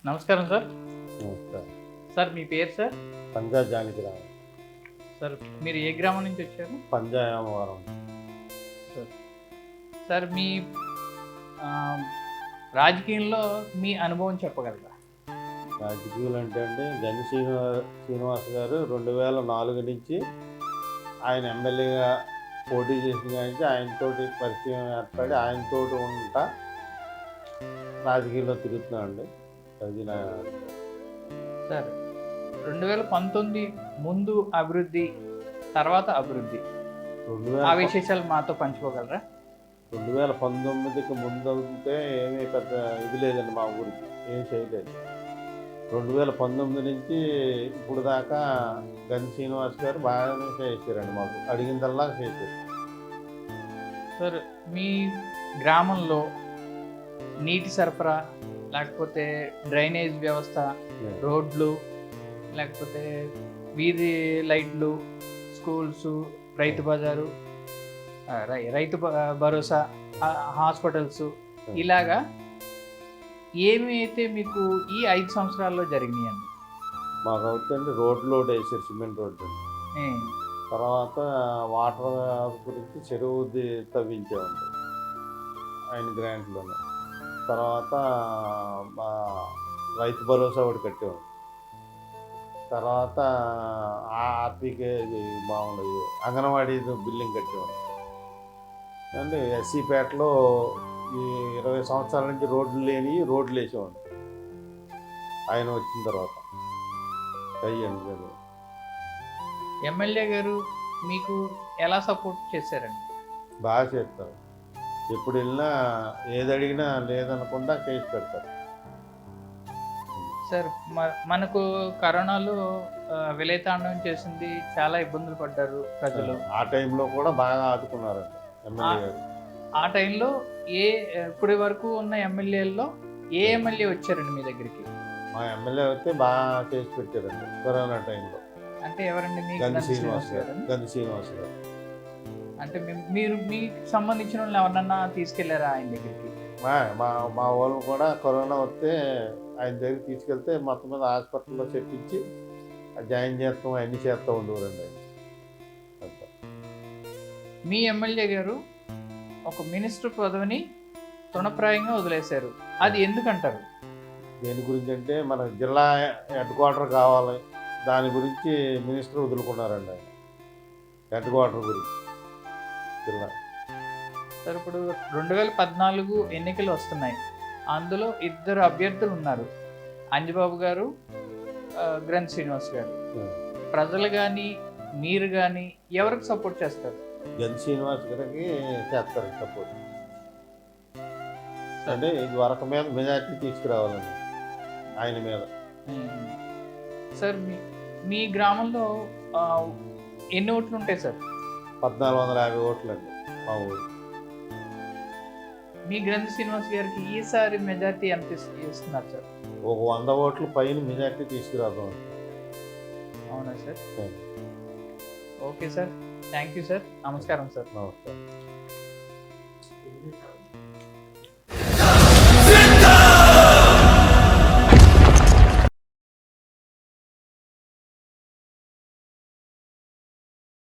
నమస్కారం సార్. నమస్కారం. సార్ మీ పేరు సార్? పంజా జానకిరామ్. సార్ మీరు ఏ గ్రామం నుంచి వచ్చారు? పంజాయమవరం. సార్ సార్ మీ రాజకీయంలో మీ అనుభవం చెప్పగలరా? రాజకీయాలు అంటే అండి గని శ్రీనివాస్ గారు 2004 నుంచి ఆయన ఎమ్మెల్యేగా పోటీ చేసిన కానీ ఆయనతోటి పరిచయం ఏర్పడి ఆయనతోటి ఉంటా రాజకీయాల్లో తిరుగుతున్నామండి. అది నా సార్ 2019 ముందు అభివృద్ధి, తర్వాత అభివృద్ధి, ఆ విశేషాలు మాతో పంచుకోగలరా? 2019కి ముందు అవుతుంటే ఏమీ పెద్ద ఇది లేదండి, మా ఊరికి ఏం చేయలేదు. 2019 నుంచి ఇప్పుడు దాకా గని శ్రీనివాస్ గారు బాగానే చేశారండి, మాకు అడిగిందల్లా చేశారు. సార్ మీ గ్రామంలో నీటి సరఫరా, లేకపోతే డ్రైనేజ్ వ్యవస్థ, రోడ్లు, లేకపోతే వీధి లైట్లు, స్కూల్స్, రైతు బజారు, రైతు భరోసా, హాస్పిటల్స్, ఇలాగా ఏమైతే మీకు ఈ 5 సంవత్సరాల్లో జరిగినాయండి? మాకు అవుతుంది రోడ్లు ఒకటి వేసారు, సిమెంట్ రోడ్డు. తర్వాత వాటర్ గురించి చెరువు తవ్వించామండి ఆయన గ్రాంట్లోనే. తర్వాత రైతు భరోసా ఒకటి కట్టాము. తర్వాత ఆర్టీకే మామూలు అంగన్వాడీ బిల్డింగ్ కట్టాము అండి. ఎస్సీపేటలో ఈ 20 సంవత్సరాల నుంచి రోడ్లు లేని రోడ్లు వేసామండి ఆయన వచ్చిన తర్వాత. అయ్యండి కదా. ఎమ్మెల్యే గారు మీకు ఎలా సపోర్ట్ చేశారండి? బాగా చేస్తారు. ఎప్పుడు వెళ్ళినా ఏది అడిగినా లేదనకుండా చేసి పెడతారు. సార్ మనకు కరోనాలో విలయతాండవం చేసింది, చాలా ఇబ్బందులు పడ్డారు ప్రజలు. ఆ టైంలో కూడా బాగా ఆదుకున్నారండి ఎమ్మెల్యే గారు. ఆ టైంలో ఇప్పటి వరకు ఉన్న ఎమ్మెల్యేల్లో ఏ ఎమ్మెల్యే వచ్చారండి మీ దగ్గరికి? మా ఎమ్మెల్యే అయితే బాగా చేసి పెట్టారండి కరోనా టైంలో. అంటే ఎవరండి? గని శ్రీనివాస్ గారు. గని శ్రీనివాస్ గారు అంటే మీరు మీకు సంబంధించిన వాళ్ళు ఎవరన్నా తీసుకెళ్లారా ఆయన దగ్గరికి? మా వాళ్ళు కూడా కరోనా వస్తే ఆయన దగ్గరికి తీసుకెళ్తే మొత్తం మీద హాస్పిటల్లో చెప్పించి జాయిన్ చేస్తాం, అన్ని చేస్తూ ఉండేవారండి ఆయన. మీ ఎమ్మెల్యే గారు ఒక మినిస్టర్ పదవిని తృణప్రాయంగా వదిలేశారు, అది ఎందుకంటారు? దేని గురించి అంటే మన జిల్లా హెడ్ క్వార్టర్ కావాలి, దాని గురించి మినిస్టర్ వదులుకున్నారండి ఆయన. హెడ్ క్వార్టర్ గురించి జిల్లా. సార్ ఇప్పుడు 2014 ఎన్నికలు వస్తున్నాయి, అందులో 2 అభ్యర్థులు ఉన్నారు, అంజబాబు గారు, గని శ్రీనివాస్ గారు. ప్రజలు కానీ మీరు కానీ ఎవరికి సపోర్ట్ చేస్తారు? గని శ్రీనివాస్ గారికి చేస్తారు సపోర్ట్. అంటే ఇది వరకు మీద మెజార్టీ తీసుకురావాలండి ఆయన మీద. సార్ మీ గ్రామంలో ఎన్ని ఓట్లు ఉంటాయి సార్? 1450 ఓట్లు అండి మా ఊరు. మీ గని శ్రీనివాస్ గారికి ఈసారి మెజార్టీ ఎంత ఇస్తున్నారు సార్? ఒక 100 ఓట్లు పైన మెజార్టీ తీసుకురాదాం. అవునా sir? Okay sir, thank you sir. నమస్కారం సార్. నమస్కారం.